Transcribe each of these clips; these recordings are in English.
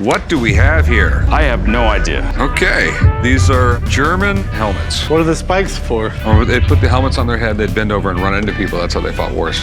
What do we have here? I have no idea. Okay, these are German helmets. What are the spikes for? Oh, they put the helmets on their head, they'd bend over and run into people. That's how they fought wars.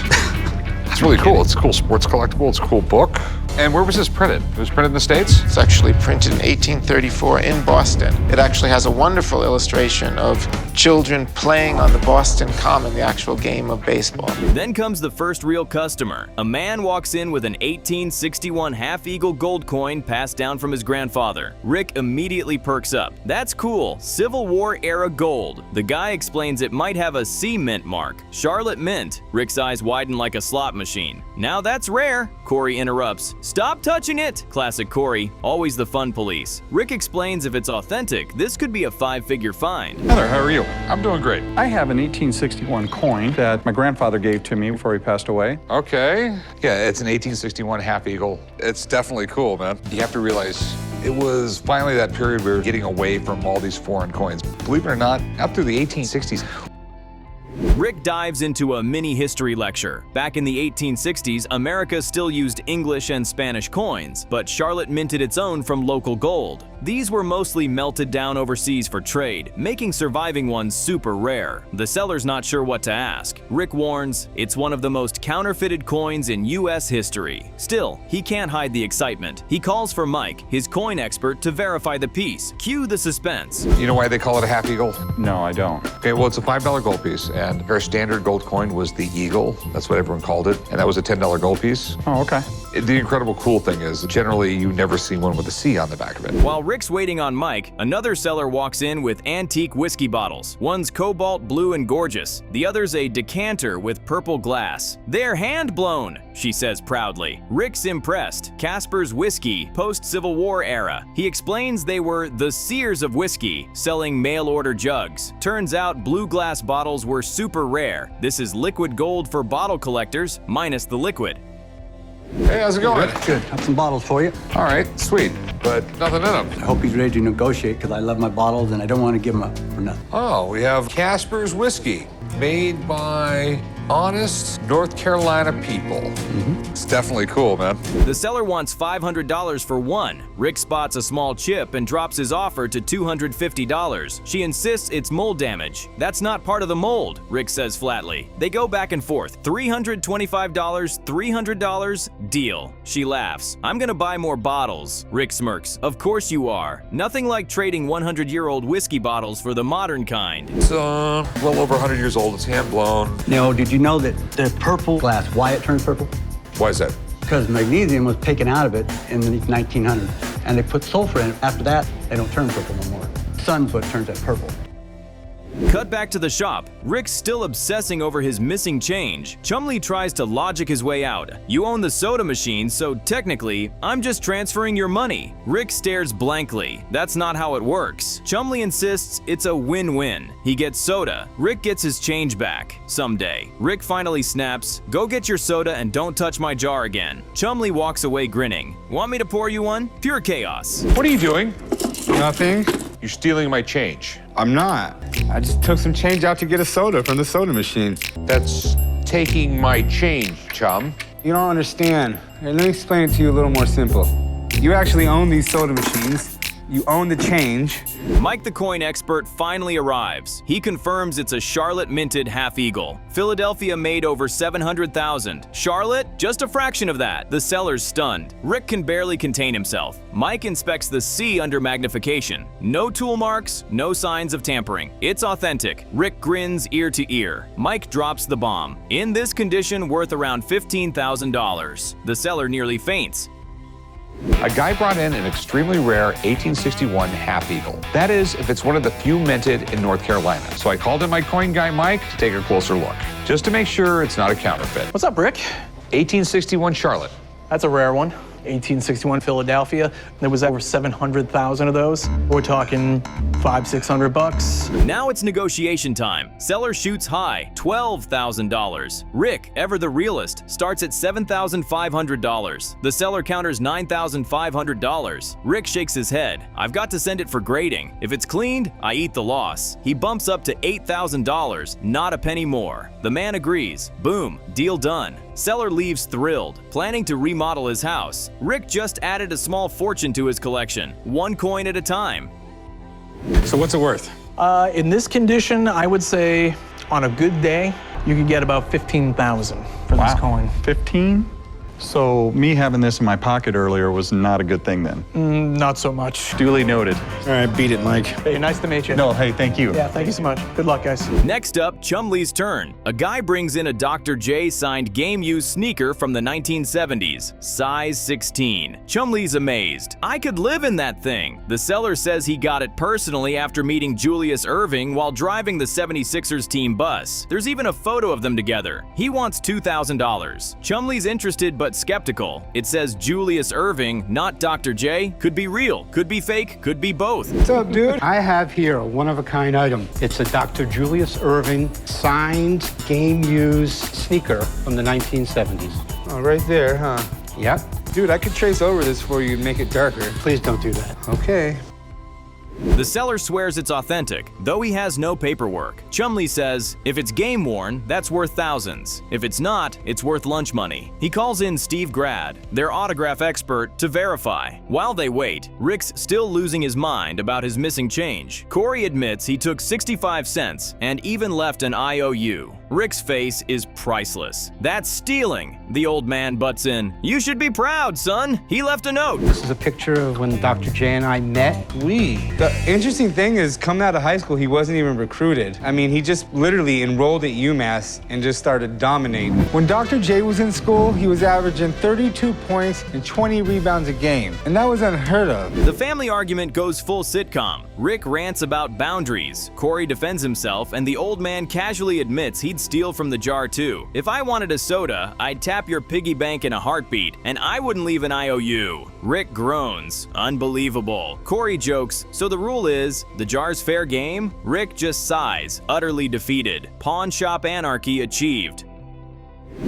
It's really cool. It's a cool sports collectible. It's a cool book. And where was this printed? It was printed in the States? It's actually printed in 1834 in Boston. It actually has a wonderful illustration of children playing on the Boston Common, the actual game of baseball. Then comes the first real customer. A man walks in with an 1861 half-eagle gold coin passed down from his grandfather. Rick immediately perks up. That's cool. Civil War era gold. The guy explains it might have a C mint mark. Charlotte Mint. Rick's eyes widen like a slot machine. Now that's rare. Corey interrupts. Stop touching it! Classic Corey, always the fun police. Rick explains if it's authentic, this could be a 5-figure find. Heather, how are you? I'm doing great. I have an 1861 coin that my grandfather gave to me before he passed away. Okay. Yeah, it's an 1861 half eagle. It's definitely cool, man. You have to realize it was finally that period we were getting away from all these foreign coins. Believe it or not, up through the 1860s, Rick dives into a mini history lecture. Back in the 1860s, America still used English and Spanish coins, but Charlotte minted its own from local gold. These were mostly melted down overseas for trade, making surviving ones super rare. The seller's not sure what to ask. Rick warns, it's one of the most counterfeited coins in US history. Still, he can't hide the excitement. He calls for Mike, his coin expert, to verify the piece. Cue the suspense. you know why they call it a half eagle? No, I don't. Okay, well, it's a $5 gold piece, and our standard gold coin was the eagle. That's what everyone called it, and that was a $10 gold piece. Oh, okay. The incredible cool thing is, generally, you never see one with a C on the back of it. While Rick's waiting on Mike, another seller walks in with antique whiskey bottles. One's cobalt blue and gorgeous. The other's a decanter with purple glass. They're hand-blown, she says proudly. Rick's impressed. Casper's Whiskey, post-Civil War era. He explains they were the Sears of whiskey, selling mail-order jugs. Turns out blue glass bottles were super rare. This is liquid gold for bottle collectors, minus the liquid. Hey, how's it going? Good. Have some bottles for you. All right, sweet, but nothing in them. I hope he's ready to negotiate because I love my bottles and I don't want to give them up for nothing. Oh, we have Casper's Whiskey, made by honest North Carolina people. It's definitely cool, man. The seller wants $500 for one. Rick spots a small chip and drops his offer to $250. She insists it's mold damage. That's not part of the mold, Rick says flatly. They go back and forth. $325, $300, deal. She laughs. I'm gonna buy more bottles. Rick smirks. Of course you are. Nothing like trading 100-year-old whiskey bottles for the modern kind. It's well over 100 years old. It's hand blown. Now, did you know that the purple glass, why it turns purple? Why is that? Because magnesium was taken out of it in the 1900s, and they put sulfur in it. After that, they don't turn purple no more. Sun's what turns it purple. Cut back to the shop. Rick's still obsessing over his missing change. Chumlee tries to logic his way out. You own the soda machine, so technically, I'm just transferring your money. Rick stares blankly. That's not how it works. Chumlee insists it's a win-win. He gets soda. Rick gets his change back. Someday. Rick finally snaps, go get your soda and don't touch my jar again. Chumlee walks away grinning. Want me to pour you one? Pure chaos. What are you doing? Nothing. You're stealing my change. I'm not. I just took some change out to get a soda from the soda machine. That's taking my change, chum. You don't understand. Here, let me explain it to you a little more simple. You actually own these soda machines. You own the change. Mike the coin expert finally arrives. He confirms it's a Charlotte minted half eagle. Philadelphia made over 700,000. Charlotte? Just a fraction of that. The seller's stunned. Rick can barely contain himself. Mike inspects the C under magnification. No tool marks, no signs of tampering. It's authentic. Rick grins ear to ear. Mike drops the bomb. In this condition, worth around $15,000. The seller nearly faints. A guy brought in an extremely rare 1861 half eagle. That is, if it's one of the few minted in North Carolina. So I called in my coin guy, Mike, to take a closer look, just to make sure it's not a counterfeit. What's up, Rick? 1861 Charlotte. That's a rare one. 1861 Philadelphia. There was over 700,000 of those. We're talking $500-600. Now it's negotiation time. Seller shoots high, $12,000. Rick, ever the realist, starts at $7,500. The seller counters $9,500. Rick shakes his head. I've got to send it for grading. If it's cleaned, I eat the loss. He bumps up to $8,000, not a penny more. The man agrees. Boom, deal done. Seller leaves thrilled, planning to remodel his house. Rick just added a small fortune to his collection, 1 coin at a time. So what's it worth? In this condition, I would say on a good day, you could get about $15,000 for this coin. 15? So me having this in my pocket earlier was not a good thing then. Not so much. Duly noted. All right, beat it, Mike. Hey, nice to meet you. No, hey, thank you. Yeah, thank you so much. Good luck, guys. Next up, Chumlee's turn. A guy brings in a Dr. J signed game-used sneaker from the 1970s, size 16. Chumlee's amazed. I could live in that thing. The seller says he got it personally after meeting Julius Erving while driving the 76ers team bus. There's even a photo of them together. He wants $2,000. Chumlee's interested but skeptical. It says Julius Erving, not Dr. J. Could be real, could be fake, could be both. What's up, dude? I have here a one-of-a-kind item. It's a Dr. Julius Erving signed game-used sneaker from the 1970s. Oh, right there, huh? Yep. Dude, I could trace over this for you and make it darker. Please don't do that. Okay. The seller swears it's authentic, though he has no paperwork. Chumlee says, if it's game-worn, that's worth thousands. If it's not, it's worth lunch money. He calls in Steve Grad, their autograph expert, to verify. While they wait, Rick's still losing his mind about his missing change. Corey admits he took 65 cents and even left an IOU. Rick's face is priceless. That's stealing. The old man butts in. You should be proud, son. He left a note. This is a picture of when Dr. J and I met. The interesting thing is, coming out of high school, he wasn't even recruited. I mean, he just literally enrolled at UMass and just started dominating. When Dr. J was in school, he was averaging 32 points and 20 rebounds a game, and that was unheard of. The family argument goes full sitcom. Rick rants about boundaries. Corey defends himself, and the old man casually admits he'd steal from the jar too. If I wanted a soda, I'd tap your piggy bank in a heartbeat, and I wouldn't leave an IOU. Rick groans. Unbelievable. Corey jokes, so the rule is, the jar's fair game? Rick just sighs, utterly defeated. Pawn shop anarchy achieved.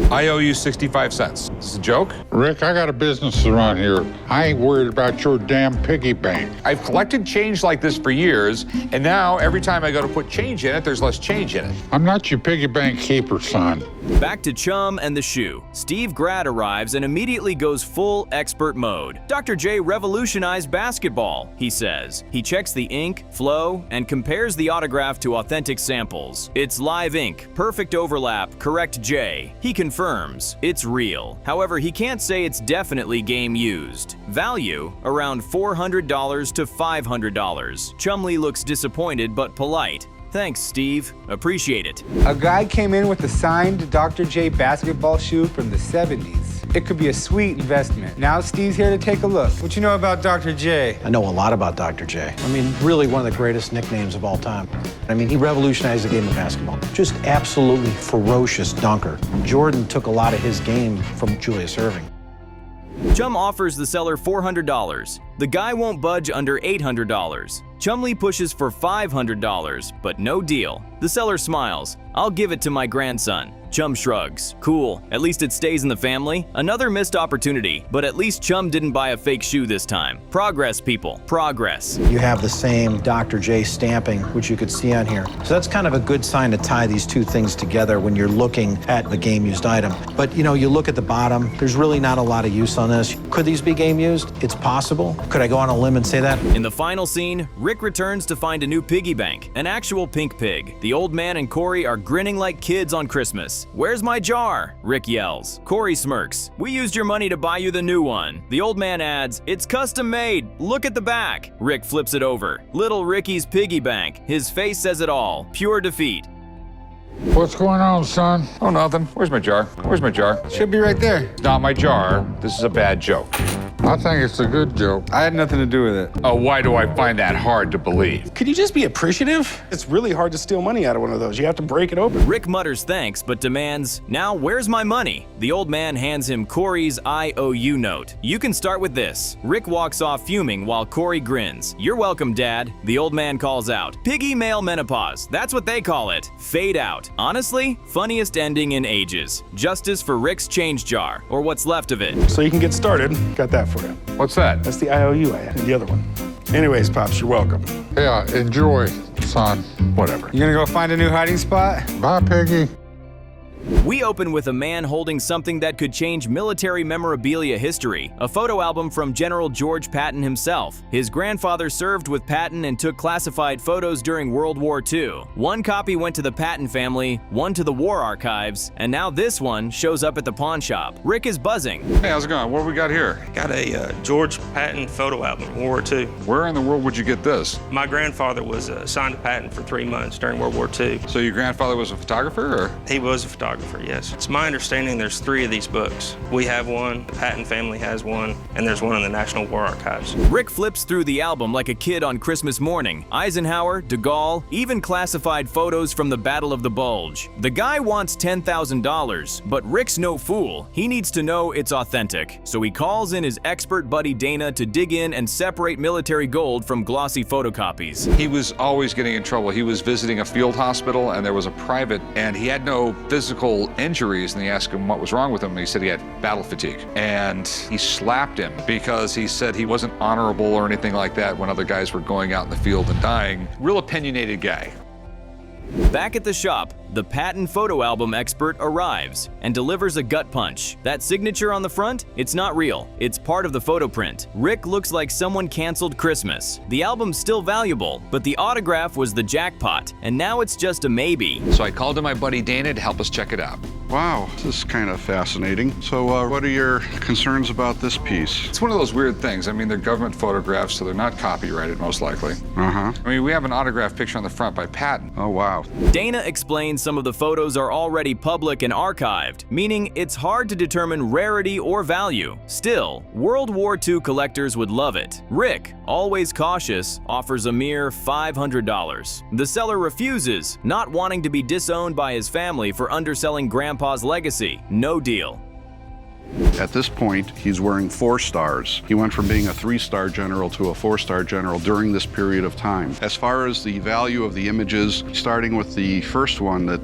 I owe you 65 cents. Is this a joke? Rick, I got a business around here. I ain't worried about your damn piggy bank. I've collected change like this for years, and now every time I go to put change in it, there's less change in it. I'm not your piggy bank keeper, son. Back to Chum and the shoe. Steve Grad arrives and immediately goes full expert mode. Dr. J revolutionized basketball, he says. He checks the ink, flow, and compares the autograph to authentic samples. It's live ink, perfect overlap, correct J. He confirms it's real. However, he can't say it's definitely game used. Value, around $400 to $500. Chumlee looks disappointed but polite. Thanks, Steve. Appreciate it. A guy came in with a signed Dr. J basketball shoe from the 70s. It could be a sweet investment. Now Steve's here to take a look. What you know about Dr. J? I know a lot about Dr. J. I mean, really one of the greatest nicknames of all time. I mean, he revolutionized the game of basketball. Just absolutely ferocious dunker. Jordan took a lot of his game from Julius Erving. Chum offers the seller $400. The guy won't budge under $800. Chumlee pushes for $500, but no deal. The seller smiles. I'll give it to my grandson. Chum shrugs. Cool, at least it stays in the family. Another missed opportunity, but at least Chum didn't buy a fake shoe this time. Progress, people, progress. You have the same Dr. J stamping, which you could see on here. So that's kind of a good sign to tie these two things together when you're looking at the game used item. But you know, you look at the bottom, there's really not a lot of use on this. Could these be game used? It's possible. Could I go on a limb and say that? In the final scene, Rick returns to find a new piggy bank, an actual pink pig. The old man and Corey are grinning like kids on Christmas. Where's my jar? Rick yells. Corey smirks. We used your money to buy you the new one. The old man adds, it's custom made. Look at the back. Rick flips it over. Little Ricky's piggy bank. His face says it all. Pure defeat. What's going on, son? Oh, nothing. Where's my jar? Where's my jar? Should be right there. It's not my jar. This is a bad joke. I think it's a good joke. I had nothing to do with it. Oh, why do I find that hard to believe? Could you just be appreciative? It's really hard to steal money out of one of those. You have to break it open. Rick mutters thanks, but demands, now where's my money? The old man hands him Corey's IOU note. You can start with this. Rick walks off fuming while Corey grins. You're welcome, Dad. The old man calls out. Piggy male menopause. That's what they call it. Fade out. Honestly, funniest ending in ages. Justice for Rick's change jar, or what's left of it. So you can get started. Got that for you. What's that? That's the IOU I had, the other one. Anyways, Pops, you're welcome. Yeah, enjoy, son. Whatever. You gonna go find a new hiding spot? Bye, Piggy. We open with a man holding something that could change military memorabilia history, a photo album from General George Patton himself. His grandfather served with Patton and took classified photos during World War II. One copy went to the Patton family, one to the War Archives, and now this one shows up at the pawn shop. Rick is buzzing. Hey, how's it going? What do we got here? Got a George Patton photo album, World War II. Where in the world would you get this? My grandfather was assigned to Patton for 3 months during World War II. So your grandfather was a photographer, or? He was a photographer, yes. It's my understanding there's 3 of these books. We have one, the Patton family has one, and there's one in the National War Archives. Rick flips through the album like a kid on Christmas morning. Eisenhower, de Gaulle, even classified photos from the Battle of the Bulge. The guy wants $10,000, but Rick's no fool. He needs to know it's authentic. So he calls in his expert buddy Dana to dig in and separate military gold from glossy photocopies. He was always getting in trouble. He was visiting a field hospital, and there was a private, and he had no physical injuries, and they asked him what was wrong with him, and he said he had battle fatigue. And he slapped him because he said he wasn't honorable or anything like that when other guys were going out in the field and dying. Real opinionated guy. Back at the shop, the Patton photo album expert arrives and delivers a gut punch. That signature on the front? It's not real. It's part of the photo print. Rick looks like someone canceled Christmas. The album's still valuable, but the autograph was the jackpot, and now it's just a maybe. So I called in my buddy Dana to help us check it out. Wow, this is kind of fascinating. So what are your concerns about this piece? It's one of those weird things. I mean, they're government photographs, so they're not copyrighted, most likely. Uh-huh. I mean, we have an autograph picture on the front by Patton. Oh, wow. Dana explains some of the photos are already public and archived, meaning it's hard to determine rarity or value. Still, World War II collectors would love it. Rick, always cautious, offers a mere $500. The seller refuses, not wanting to be disowned by his family for underselling Grandpa's legacy. No deal. At this point, he's wearing 4 stars. He went from being a 3-star general to a 4-star general during this period of time. As far as the value of the images, starting with the first one that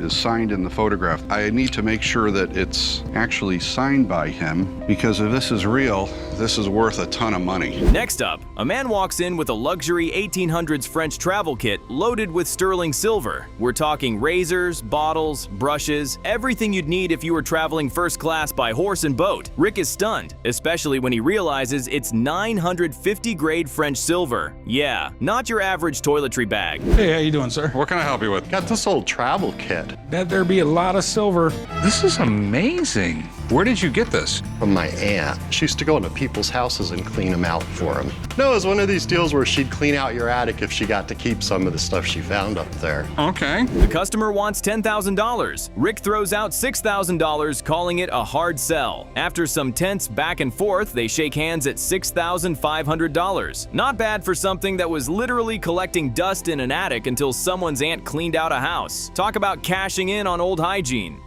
is signed in the photograph, I need to make sure that it's actually signed by him, because if this is real, this is worth a ton of money. Next up, a man walks in with a luxury 1800s French travel kit loaded with sterling silver. We're talking razors, bottles, brushes, everything you'd need if you were traveling first class by horse and boat. Rick is stunned, especially when he realizes it's 950 grade French silver. Yeah, not your average toiletry bag. Hey, how you doing, sir? What can I help you with? Got this old travel kit. That there be a lot of silver. This is amazing. Where did you get this? From my aunt. She used to go into people's houses and clean them out for them. No, it was one of these deals where she'd clean out your attic if she got to keep some of the stuff she found up there. Okay. The customer wants $10,000. Rick throws out $6,000, calling it a hard sell. After some tense back and forth, they shake hands at $6,500. Not bad for something that was literally collecting dust in an attic until someone's aunt cleaned out a house. Talk about cashing in on old hygiene.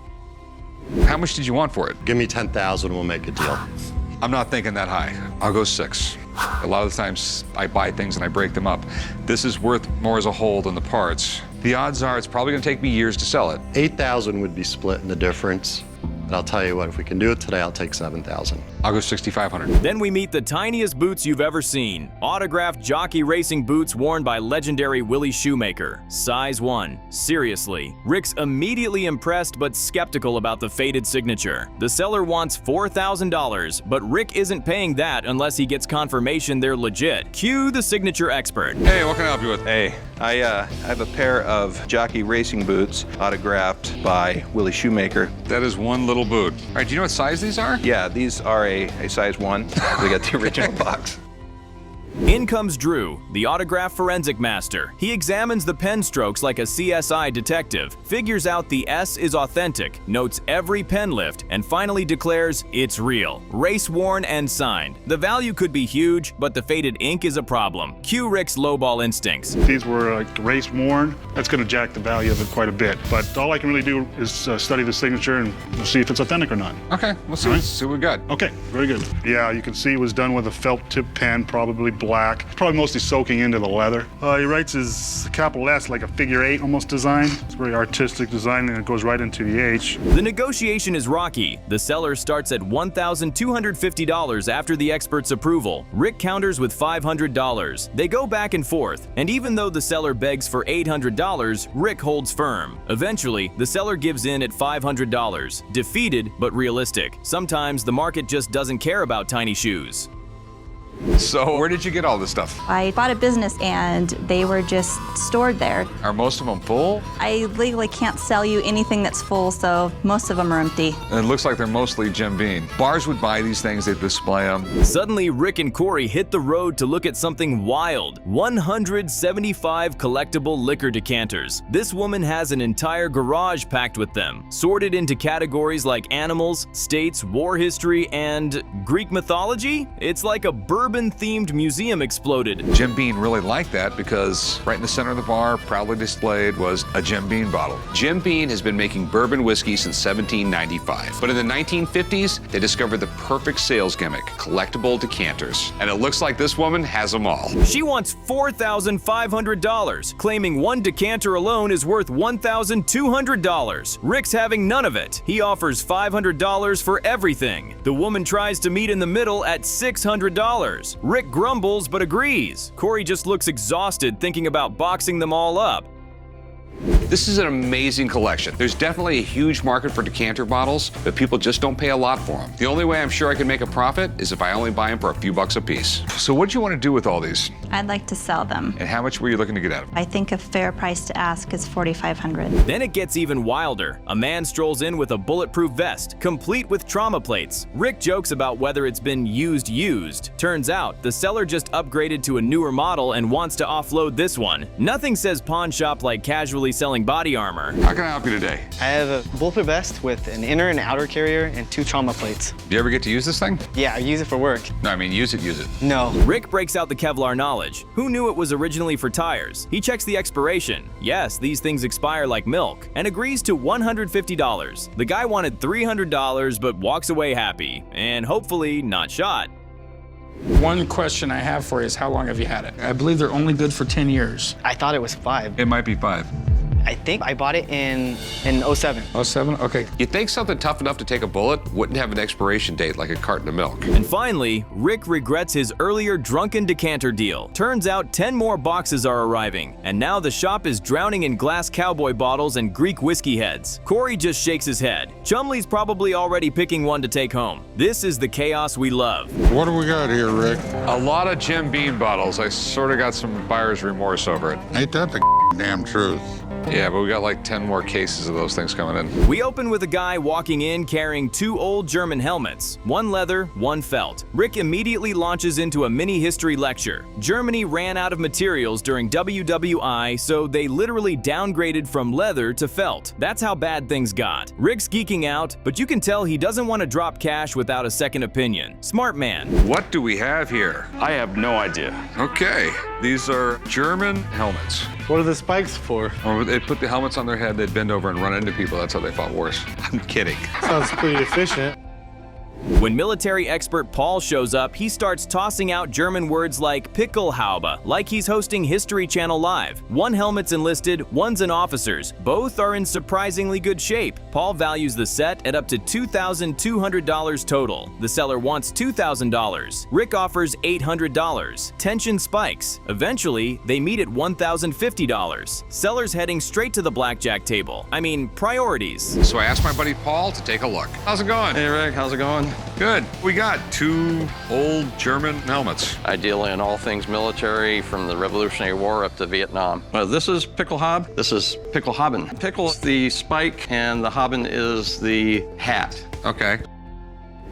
How much did you want for it? Give me $10,000 and we'll make a deal. I'm not thinking that high. I'll go 6. A lot of the times I buy things and I break them up. This is worth more as a whole than the parts. The odds are it's probably gonna take me years to sell it. $8,000 would be split in the difference. And I'll tell you what, if we can do it today, I'll take $7,000. I'll go $6,500. Then we meet the tiniest boots you've ever seen. Autographed jockey racing boots worn by legendary Willie Shoemaker. Size 1. Seriously. Rick's immediately impressed but skeptical about the faded signature. The seller wants $4,000, but Rick isn't paying that unless he gets confirmation they're legit. Cue the signature expert. Hey, what can I help you with? Hey, I have a pair of jockey racing boots autographed by Willie Shoemaker. That is one little boot. All right, do you know what size these are? Yeah, these are a size 1. We got the original box. In comes Drew, the autograph forensic master. He examines the pen strokes like a CSI detective, figures out the S is authentic, notes every pen lift, and finally declares it's real. Race-worn and signed. The value could be huge, but the faded ink is a problem. Cue Rick's lowball instincts. If these were like race-worn, that's going to jack the value of it quite a bit. But all I can really do is study the signature and we'll see if it's authentic or not. Okay, we'll see, see what we got. Okay, very good. Yeah, you can see it was done with a felt tip pen, probably black. black. It's probably mostly soaking into the leather. He writes his capital S like a figure 8 almost design. It's very artistic design, and it goes right into the H. The negotiation is rocky. The seller starts at $1,250 after the expert's approval. Rick counters with $500. They go back and forth, and even though the seller begs for $800, Rick holds firm. Eventually, the seller gives in at $500. Defeated, but realistic. Sometimes the market just doesn't care about tiny shoes. So where did you get all this stuff? I bought a business and they were just stored there. Are most of them full? I legally can't sell you anything that's full, so most of them are empty. And it looks like they're mostly Jim Beam. Bars would buy these things, they'd display them. Suddenly, Rick and Corey hit the road to look at something wild. 175 collectible liquor decanters. This woman has an entire garage packed with them, sorted into categories like animals, states, war history, and Greek mythology? It's like a bourbon-themed museum exploded. Jim Beam really liked that because right in the center of the bar, proudly displayed, was a Jim Beam bottle. Jim Beam has been making bourbon whiskey since 1795. But in the 1950s, they discovered the perfect sales gimmick, collectible decanters. And it looks like this woman has them all. She wants $4,500, claiming one decanter alone is worth $1,200. Rick's having none of it. He offers $500 for everything. The woman tries to meet in the middle at $600. Rick grumbles but agrees. Corey just looks exhausted thinking about boxing them all up. This is an amazing collection. There's definitely a huge market for decanter bottles, but people just don't pay a lot for them. The only way I'm sure I can make a profit is if I only buy them for a few bucks a piece. So what do you want to do with all these? I'd like to sell them. And how much were you looking to get out of them? I think a fair price to ask is $4,500. Then it gets even wilder. A man strolls in with a bulletproof vest, complete with trauma plates. Rick jokes about whether it's been used. Turns out, the seller just upgraded to a newer model and wants to offload this one. Nothing says pawn shop like casually selling body armor. How can I help you today? I have a bulletproof vest with an inner and outer carrier and 2 trauma plates. Do you ever get to use this thing? Yeah, I use it for work. No, I mean use it. No. Rick breaks out the Kevlar knowledge. Who knew it was originally for tires? He checks the expiration. Yes, these things expire like milk, and agrees to $150. The guy wanted $300 but walks away happy, and hopefully not shot. One question I have for you is how long have you had it? I believe they're only good for 10 years. I thought it was 5. It might be 5. I think I bought it in 07. 07? Okay. You'd think something tough enough to take a bullet wouldn't have an expiration date like a carton of milk. And finally, Rick regrets his earlier drunken decanter deal. Turns out 10 more boxes are arriving, and now the shop is drowning in glass cowboy bottles and Greek whiskey heads. Corey just shakes his head. Chumlee's probably already picking one to take home. This is the chaos we love. What do we got here, Rick? A lot of Jim Beam bottles. I sort of got some buyer's remorse over it. Ain't that the damn truth? Yeah, but we got like 10 more cases of those things coming in. We open with a guy walking in carrying 2 old German helmets, one leather, one felt. Rick immediately launches into a mini history lecture. Germany ran out of materials during WWII, so they literally downgraded from leather to felt. That's how bad things got. Rick's geeking out, but you can tell he doesn't want to drop cash without a second opinion. Smart man. What do we have here? I have no idea. Okay, these are German helmets. What are the spikes for? Or they put the helmets on their head, they'd bend over and run into people. That's how they fought wars. I'm kidding. Sounds pretty efficient. When military expert Paul shows up, he starts tossing out German words like Pickelhaube, like he's hosting History Channel Live. One helmet's enlisted, one's an officer's. Both are in surprisingly good shape. Paul values the set at up to $2,200 total. The seller wants $2,000. Rick offers $800. Tension spikes. Eventually, they meet at $1,050. Seller's heading straight to the blackjack table. I mean, priorities. So I asked my buddy Paul to take a look. How's it going? Hey Rick, how's it going? Good. We got 2 old German helmets. I deal in all things military from the Revolutionary War up to Vietnam. This is Pickelhaube. This is Pickelhaben. Pickle is the spike and the Haben is the hat. Okay.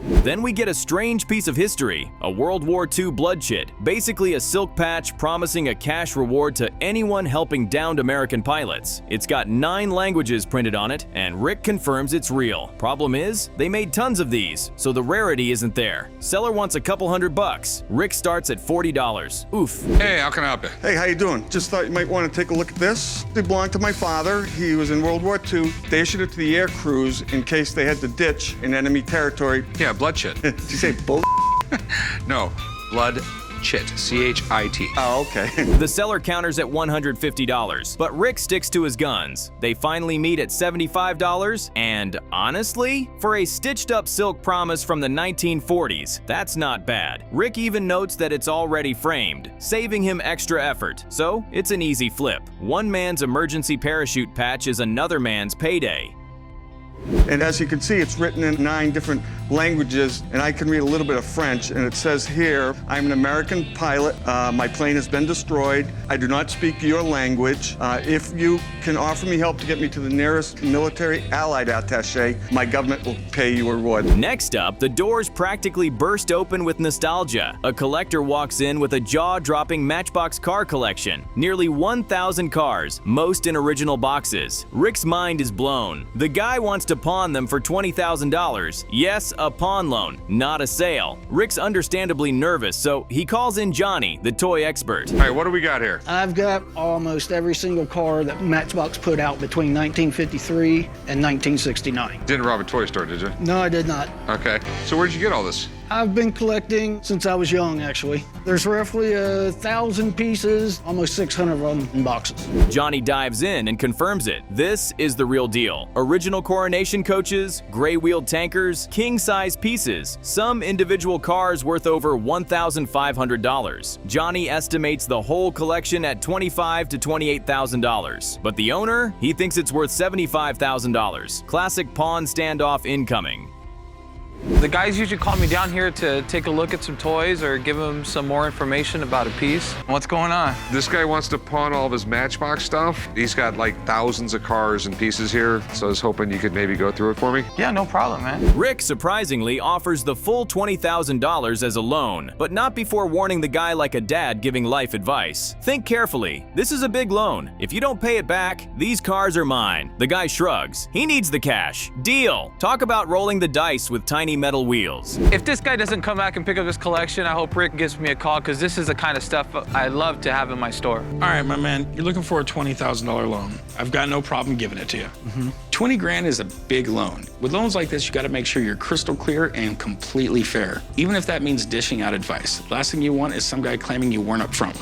Then we get a strange piece of history, a World War II blood chit, basically a silk patch promising a cash reward to anyone helping downed American pilots. It's got 9 languages printed on it, and Rick confirms it's real. Problem is, they made tons of these, so the rarity isn't there. Seller wants a couple $100. Rick starts at $40. Oof. Hey, how can I help you? Hey, how you doing? Just thought you might want to take a look at this. They belonged to my father. He was in World War II. They issued it to the air crews in case they had to ditch in enemy territory. Yeah, blood chit. Did you say bull? No, blood Chit, C-H-I-T. Oh, okay. The seller counters at $150, but Rick sticks to his guns. They finally meet at $75, and honestly, for a stitched-up silk promise from the 1940s, that's not bad. Rick even notes that it's already framed, saving him extra effort, so it's an easy flip. One man's emergency parachute patch is another man's payday. And as you can see, it's written in 9 different languages, and I can read a little bit of French, and it says here, I'm an American pilot. My plane has been destroyed. I do not speak your language. If you can offer me help to get me to the nearest military allied attaché, my government will pay you a reward. Next up, the doors practically burst open with nostalgia. A collector walks in with a jaw-dropping Matchbox car collection. Nearly 1,000 cars, most in original boxes. Rick's mind is blown. The guy wants to pawn them for $20,000. Yes, a pawn loan, not a sale. Rick's understandably nervous, so he calls in Johnny, the toy expert. All right, what do we got here? I've got almost every single car that Matchbox put out between 1953 and 1969. Didn't rob a toy store, did you? No, I did not. Okay, so where'd you get all this? I've been collecting since I was young, actually. There's roughly 1,000 pieces, almost 600 of them in boxes. Johnny dives in and confirms it. This is the real deal. Original coronation coaches, gray-wheeled tankers, king-size pieces, some individual cars worth over $1,500. Johnny estimates the whole collection at $25,000 to $28,000. But the owner, he thinks it's worth $75,000. Classic pawn standoff incoming. The guys usually call me down here to take a look at some toys or give them some more information about a piece. What's going on? This guy wants to pawn all of his Matchbox stuff. He's got like thousands of cars and pieces here, so I was hoping you could maybe go through it for me. Yeah, no problem, man. Rick surprisingly offers the full $20,000 as a loan, but not before warning the guy like a dad giving life advice. Think carefully. This is a big loan. If you don't pay it back, these cars are mine. The guy shrugs. He needs the cash. Deal. Talk about rolling the dice with tiny metal wheels. If this guy doesn't come back and pick up his collection, I hope Rick gives me a call, because this is the kind of stuff I love to have in my store. All right, my man, you're looking for a $20,000 loan. I've got no problem giving it to you. 20 grand is a big loan. With loans like this, you gotta make sure you're crystal clear and completely fair, even if that means dishing out advice. Last thing you want is some guy claiming you weren't upfront.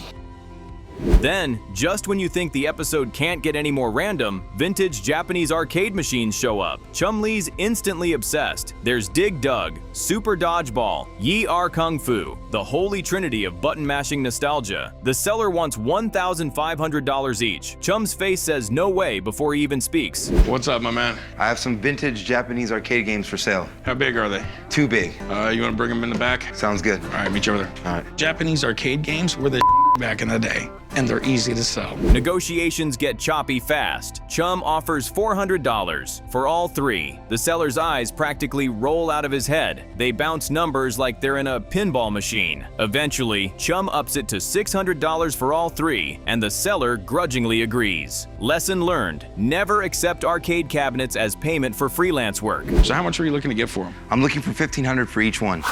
Then, just when you think the episode can't get any more random, vintage Japanese arcade machines show up. Chumlee's instantly obsessed. There's Dig Dug, Super Dodgeball, Yi Ar Kung Fu, the holy trinity of button-mashing nostalgia. The seller wants $1,500 each. Chum's face says no way before he even speaks. What's up, my man? I have some vintage Japanese arcade games for sale. How big are they? Too big. You wanna bring them in the back? Sounds good. All right, meet you over there. All right. Japanese arcade games were the back in the day, and they're easy to sell. Negotiations get choppy fast. Chum offers $400 for all 3. The seller's eyes practically roll out of his head. They bounce numbers like they're in a pinball machine. Eventually, Chum ups it to $600 for all 3, and the seller grudgingly agrees. Lesson learned: never accept arcade cabinets as payment for freelance work. So how much are you looking to get for them? I'm looking for $1,500 for each one.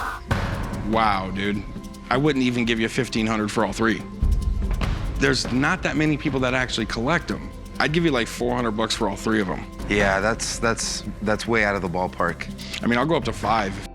Wow, dude. I wouldn't even give you $1,500 for all 3. There's not that many people that actually collect them. I'd give you like $400 for all 3 of them. Yeah, that's way out of the ballpark. I mean, I'll go up to 5.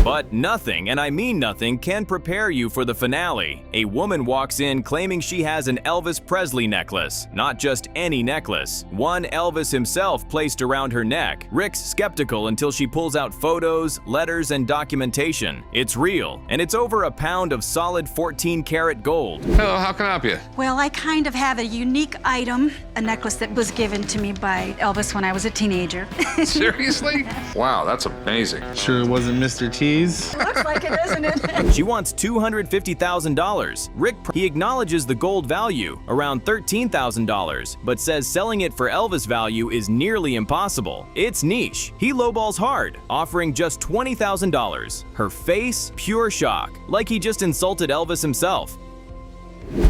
But nothing, and I mean nothing, can prepare you for the finale. A woman walks in claiming she has an Elvis Presley necklace. Not just any necklace. One Elvis himself placed around her neck. Rick's skeptical until she pulls out photos, letters, and documentation. It's real, and it's over a pound of solid 14-karat gold. Hello, how can I help you? Well, I kind of have a unique item, a necklace that was given to me by Elvis when I was a teenager. Seriously? Wow, that's amazing. Sure it wasn't Mr. T's? Looks like it, isn't it? She wants $250,000. Rick, he acknowledges the gold value, around $13,000, but says selling it for Elvis value is nearly impossible. It's niche. He lowballs hard, offering just $20,000. Her face, pure shock, like he just insulted Elvis himself.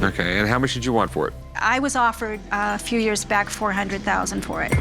Okay, and how much did you want for it? I was offered a few years back $400,000 for it.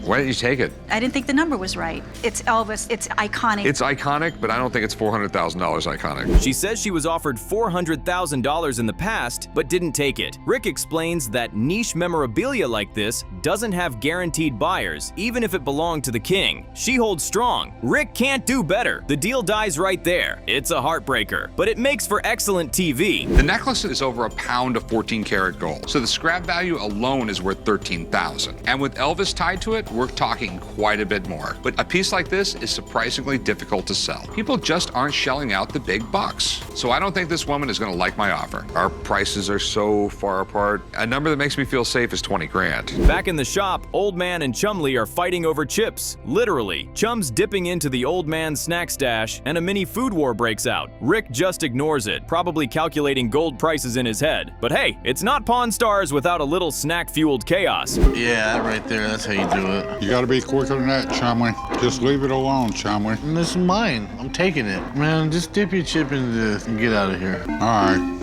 Why didn't you take it? I didn't think the number was right. It's Elvis. It's iconic. It's iconic, but I don't think it's $400,000 iconic. She says she was offered $400,000 in the past, but didn't take it. Rick explains that niche memorabilia like this doesn't have guaranteed buyers, even if it belonged to the king. She holds strong. Rick can't do better. The deal dies right there. It's a heartbreaker, but it makes for excellent TV. The necklace is over a pound of 14-karat gold, so the scrap value alone is worth $13,000. And with Elvis tied to it, we're talking quite a bit more. But a piece like this is surprisingly difficult to sell. People just aren't shelling out the big bucks. So I don't think this woman is gonna like my offer. Our prices are so far apart. A number that makes me feel safe is 20 grand. Back in the shop, Old Man and Chumlee are fighting over chips. Literally. Chum's dipping into the old man's snack stash, and a mini food war breaks out. Rick just ignores it, probably calculating gold prices in his head. But hey, it's not Pawn Stars without a little snack-fueled chaos. Yeah, right there, that's how you do it. You gotta be quicker than that, Chumlee. Just leave it alone, Chumlee. And this is mine. I'm taking it. Man, just dip your chip into this and get out of here. All right.